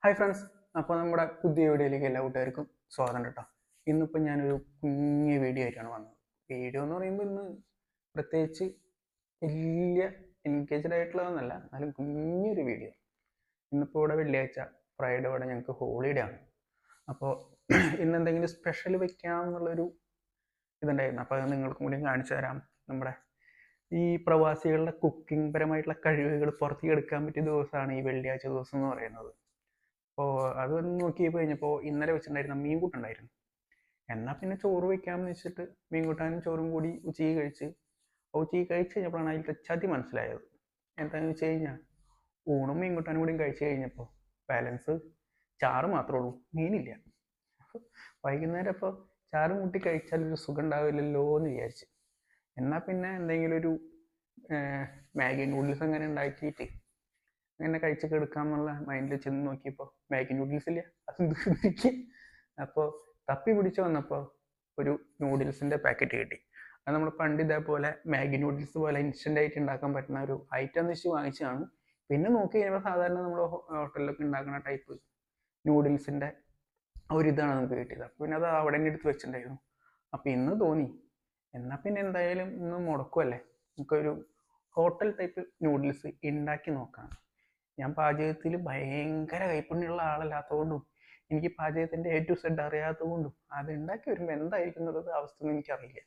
Hi friends, അപ്പോൾ നമ്മുടെ പുതിയ വീഡിയോയിലേക്ക് എല്ലാ കൂട്ടുകാർക്കും സ്വാഗതം കേട്ടോ. ഇന്നിപ്പോൾ ഞാനൊരു കുഞ്ഞു വീഡിയോ ആയിട്ടാണ് വന്നത്. വീഡിയോ എന്ന് പറയുമ്പോൾ ഇന്ന് പ്രത്യേകിച്ച് വലിയ എൻഗേജ്ഡ് ആയിട്ടുള്ളതെന്നല്ല, എന്നാലും കുഞ്ഞൊരു വീഡിയോ. ഇന്നിപ്പോൾ ഇവിടെ വെള്ളിയാഴ്ച, ഫ്രൈഡേ ഇവിടെ ഞങ്ങൾക്ക് ഹോളിഡേ ആണ്. അപ്പോൾ ഇന്ന് എന്തെങ്കിലും സ്പെഷ്യൽ വെക്കാമെന്നുള്ളൊരു ഇതുണ്ടായിരുന്നു. അപ്പോൾ അത് നിങ്ങൾക്കും കൂടി കാണിച്ചു തരാം. നമ്മുടെ ഈ പ്രവാസികളുടെ കുക്കിംഗ് പരമായിട്ടുള്ള കഴിവുകൾ പുറത്തേക്ക് എടുക്കാൻ പറ്റിയ ദിവസമാണ് ഈ വെള്ളിയാഴ്ച ദിവസം എന്ന് പറയുന്നത്. അപ്പോൾ അതൊന്ന് നോക്കിയപ്പോൾ കഴിഞ്ഞപ്പോൾ ഇന്നലെ വെച്ചിട്ടുണ്ടായിരുന്ന മീൻകൂട്ടുണ്ടായിരുന്നു. എന്നാൽ പിന്നെ ചോറ് വയ്ക്കാമെന്ന് വെച്ചിട്ട് മീൻകൂട്ടാനും ചോറും കൂടി ഉച്ചയ്ക്ക് കഴിച്ച് കഴിഞ്ഞപ്പോഴാണ് അതിൽ ചതി മനസ്സിലായത്. എന്താണെന്ന് വെച്ച് കഴിഞ്ഞാൽ ഊണും മീൻകൂട്ടാനും കൂടിയും കഴിച്ച് കഴിഞ്ഞപ്പോൾ ബാലൻസ് ചാറ് മാത്രമേ ഉള്ളൂ, മീനില്ല. വൈകുന്നേരം അപ്പോൾ ചാറ് കൂട്ടി കഴിച്ചാൽ ഒരു സുഖം ഉണ്ടാവില്ലല്ലോ എന്ന് വിചാരിച്ച്. എന്നാൽ പിന്നെ എന്തെങ്കിലും ഒരു മാഗി നൂഡിൽസ് അങ്ങനെ ഉണ്ടാക്കിയിട്ട് അങ്ങനെ കഴിച്ചൊക്കെ എടുക്കാമെന്നുള്ള മൈൻഡിൽ ചെന്ന് നോക്കിയപ്പോൾ മാഗി നൂഡിൽസ് ഇല്ല. അത് അപ്പോൾ തപ്പി പിടിച്ച് വന്നപ്പോൾ ഒരു നൂഡിൽസിൻ്റെ പാക്കറ്റ് കിട്ടി. അത് നമ്മൾ പണ്ട് ഇതേപോലെ മാഗി നൂഡിൽസ് പോലെ ഇൻസ്റ്റൻ്റ് ആയിട്ട് ഉണ്ടാക്കാൻ പറ്റുന്ന ഒരു ഐറ്റം എന്ന് വെച്ച് വാങ്ങിച്ചതാണ്. പിന്നെ നോക്കി കഴിയുമ്പോൾ സാധാരണ നമ്മൾ ഹോട്ടലിലൊക്കെ ഉണ്ടാക്കുന്ന ടൈപ്പ് നൂഡിൽസിൻ്റെ ഒരിതാണ് നമുക്ക് കിട്ടിയത്. അപ്പോൾ പിന്നെ അത് അവിടെ തന്നെ എടുത്ത് വെച്ചിട്ടുണ്ടായിരുന്നു. അപ്പോൾ ഇന്ന് തോന്നി എന്നാൽ പിന്നെ എന്തായാലും ഇന്ന് മുടക്കുമല്ലേ, നമുക്കൊരു ഹോട്ടൽ ടൈപ്പ് നൂഡിൽസ് ഉണ്ടാക്കി നോക്കാം. ഞാൻ പാചകത്തിൽ ഭയങ്കര കൈപ്പുണ്യമുള്ള ആളല്ലാത്തതുകൊണ്ടും എനിക്ക് പാചകത്തിൻ്റെ A to Z അറിയാത്തതുകൊണ്ടും അത് ഉണ്ടാക്കി വരുമ്പോൾ എന്തായിരിക്കും എന്നുള്ളത് അവസ്ഥ ഒന്നും എനിക്കറിയില്ല.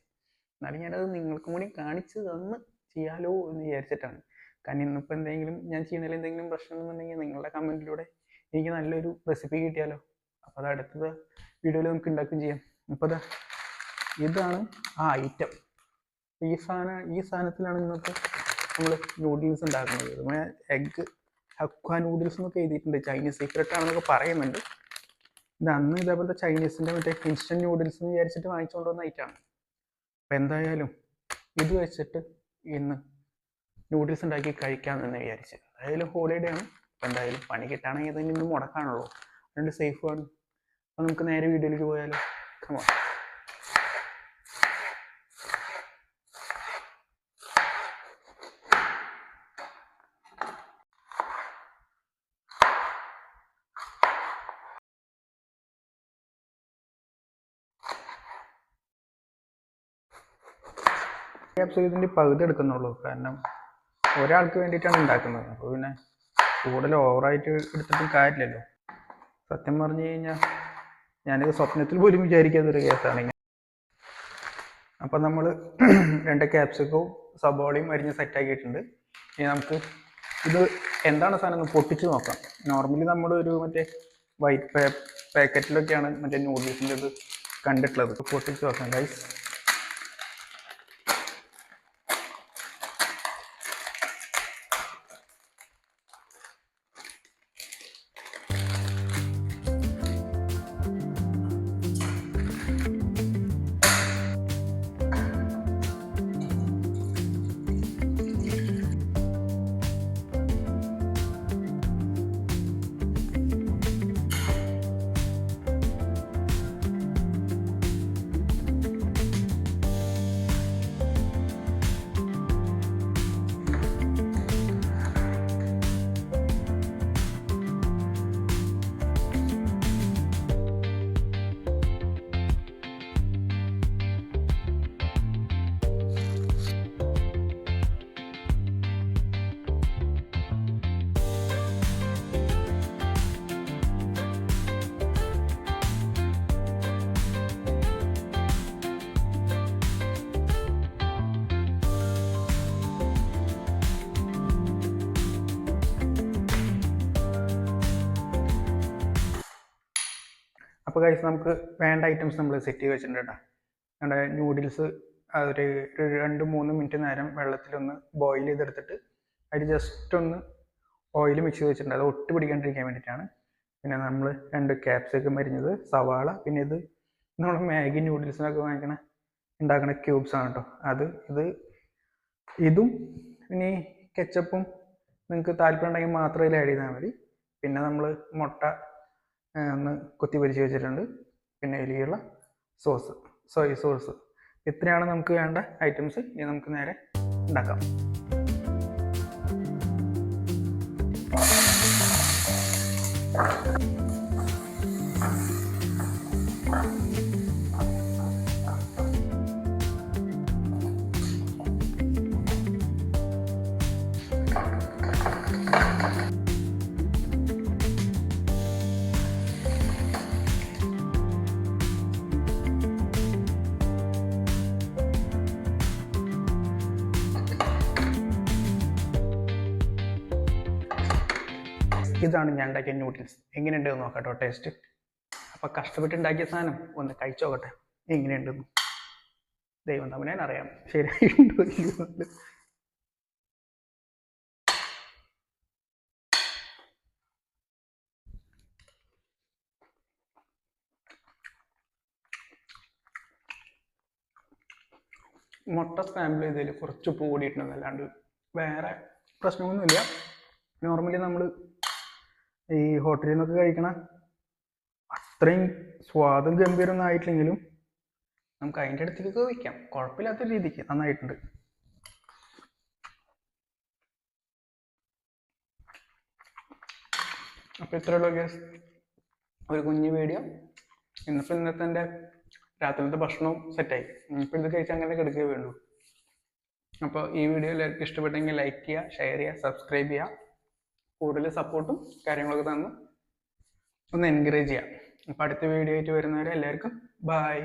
എന്നാലും ഞാനത് നിങ്ങൾക്കും കൂടി കാണിച്ച് തന്ന് ചെയ്യാലോ എന്ന് വിചാരിച്ചിട്ടാണ്. കാരണം ഇന്നിപ്പോൾ എന്തെങ്കിലും ഞാൻ ചെയ്യുന്നതിൽ എന്തെങ്കിലും പ്രശ്നം എന്നുണ്ടെങ്കിൽ നിങ്ങളുടെ കമൻറ്റിലൂടെ എനിക്ക് നല്ലൊരു റെസിപ്പി കിട്ടിയാലോ. അപ്പോൾ അത് അടുത്തത് വീഡിയോയിൽ നമുക്ക് ഉണ്ടാക്കുകയും ചെയ്യാം. അപ്പോൾ ഇതാണ് ആ ഐറ്റം. ഈ സാധനത്തിലാണ് ഇന്നത്തെ നമ്മൾ നൂഡിൽസ് ഉണ്ടാക്കുന്നത്. എഗ്ഗ് ഹക്വ നൂഡിൽസ് എന്നൊക്കെ എഴുതിയിട്ടുണ്ട്. ചൈനീസ് സീക്രട്ട് ആണെന്നൊക്കെ പറയുന്നുണ്ട്. ഇത് അന്ന് ഇതേപോലത്തെ ചൈനീസിൻ്റെ മറ്റേ ഇൻസ്റ്റൻറ്റ് നൂഡിൽസ് എന്ന് വിചാരിച്ചിട്ട് വാങ്ങിച്ചുകൊണ്ട് വന്ന ഐറ്റമാണ്. അപ്പോൾ എന്തായാലും ഇത് വെച്ചിട്ട് ഇന്ന് നൂഡിൽസ് ഉണ്ടാക്കി കഴിക്കാമെന്ന് വിചാരിച്ച്. എന്തായാലും ഹോളിഡേ ആണ്. അപ്പോൾ എന്തായാലും പണി കിട്ടുകയാണെങ്കിൽ തന്നെ ഇന്ന് മുടക്കാണുള്ളൂ, അതുകൊണ്ട് സേഫാണ്. അപ്പോൾ നമുക്ക് നേരെ വീഡിയോയിലേക്ക് പോയാലോ. കമോൺ. ഇതിൻ്റെ പകുതി എടുക്കുന്നുള്ളൂ, കാരണം ഒരാൾക്ക് വേണ്ടിയിട്ടാണ് ഉണ്ടാക്കുന്നത്. അപ്പോൾ പിന്നെ കൂടുതൽ ഓവറായിട്ട് എടുത്തിട്ടും കാര്യമില്ലല്ലോ. സത്യം പറഞ്ഞു കഴിഞ്ഞാൽ ഞാനിത് സ്വപ്നത്തിൽ പോലും വിചാരിക്കാത്തൊരു കേസാണ്. അപ്പം നമ്മൾ 2 ക്യാപ്സിക്കവും സബോളയും അരിഞ്ഞ് സെറ്റാക്കിയിട്ടുണ്ട്. ഇനി നമുക്ക് ഇത് എന്താണ് സാധനം ഒന്ന് പൊട്ടിച്ച് നോക്കാം. നോർമലി നമ്മൾ ഒരു മറ്റേ വൈറ്റ് പാക്കറ്റിലൊക്കെയാണ് മറ്റേ നൂഡിൽസിൻ്റെ ഇത് കണ്ടിട്ടുള്ളത്. പൊട്ടിച്ച് നോക്കാം ഗൈസ്. അപ്പോൾ കഴിച്ച് നമുക്ക് വേണ്ട ഐറ്റംസ് നമ്മൾ സെറ്റ് ചെയ്ത് വെച്ചിട്ടുണ്ട് കേട്ടോ. നമ്മുടെ നൂഡിൽസ് ഒരു 2-3 മിനിറ്റ് നേരം വെള്ളത്തിലൊന്ന് ബോയിൽ ചെയ്തെടുത്തിട്ട് അതിൽ ജസ്റ്റ് ഒന്ന് ഓയിൽ മിക്സ് ചെയ്ത് വെച്ചിട്ടുണ്ട്. അത് ഒട്ട് പിടിക്കാണ്ടിരിക്കാൻ വേണ്ടിയിട്ടാണ്. പിന്നെ നമ്മൾ 2 ക്യാപ്സിക്കം അരിഞ്ഞത്, സവാള, പിന്നെ ഇത് നമ്മൾ മാഗി നൂഡിൽസിനൊക്കെ ഉണ്ടാക്കുന്ന ക്യൂബ്സ് ആണ് കേട്ടോ. ഇതും പിന്നെ കെച്ചപ്പും നിങ്ങൾക്ക് താല്പര്യം ഉണ്ടെങ്കിൽ മാത്രം ഇതിൽ ആഡ് ചെയ്താൽ മതി. പിന്നെ നമ്മൾ മുട്ട ഒന്ന് കൊത്തി പൊരിച്ച് വെച്ചിട്ടുണ്ട്. പിന്നെ ഇതിലുള്ള സോയ സോസ്. ഇത്രയാണ് നമുക്ക് വേണ്ട ഐറ്റംസ്. ഇനി നമുക്ക് നേരെ ഉണ്ടാക്കാം. ഇതാണ് ഞാൻ ഉണ്ടാക്കിയ നൂഡിൽസ്. എങ്ങനെയുണ്ട് നോക്കട്ടോ ടേസ്റ്റ്. അപ്പം കഷ്ടപ്പെട്ട് ഉണ്ടാക്കിയ സാധനം ഒന്ന് കഴിച്ചു നോക്കട്ടെ എങ്ങനെയുണ്ടെന്ന്. ദൈവം തമ്മിൽ അറിയാം ശരിയായിട്ടുണ്ടോ ഇല്ലയോ. മുട്ട സ്ക്രാമ്പിൾ ചെയ്തതിൽ കുറച്ച് ഉപ്പ് കൂടിയിട്ടുണ്ട്, അല്ലാണ്ട് വേറെ പ്രശ്നമൊന്നുമില്ല. നോർമലി നമ്മൾ ഈ ഹോട്ടലിൽ നിന്നൊക്കെ കഴിക്കണ അത്രയും സ്വാദും ഗംഭീരമൊന്നും ആയിട്ടില്ലെങ്കിലും നമുക്ക് അതിൻ്റെ അടുത്തേക്ക് വയ്ക്കാം, കുഴപ്പമില്ലാത്ത രീതിക്ക് നന്നായിട്ടുണ്ട്. അപ്പോൾ ഇത്രയുള്ളൂ ഗൈസ്, ഒരു കുഞ്ഞു വീഡിയോ. ഇന്നിപ്പോൾ ഇന്നത്തെ എൻ്റെ രാത്രിയിലത്തെ ഭക്ഷണവും സെറ്റായി. ഇനിയിപ്പോൾ ഇത് കഴിച്ചാൽ അങ്ങനെ കിടക്കുകയേ വേണ്ടൂ. അപ്പോൾ ഈ വീഡിയോ എല്ലാവർക്കും ഇഷ്ടപ്പെട്ടെങ്കിൽ ലൈക്ക് ചെയ്യുക, ഷെയർ ചെയ്യുക, സബ്സ്ക്രൈബ് ചെയ്യുക. കൂടുതൽ സപ്പോർട്ടും കാര്യങ്ങളൊക്കെ തന്നു ഒന്ന് എൻകറേജ് ചെയ്യാം. അപ്പോൾ അടുത്ത വീഡിയോ ആയിട്ട് വരുന്നവരെ എല്ലാവർക്കും ബൈ.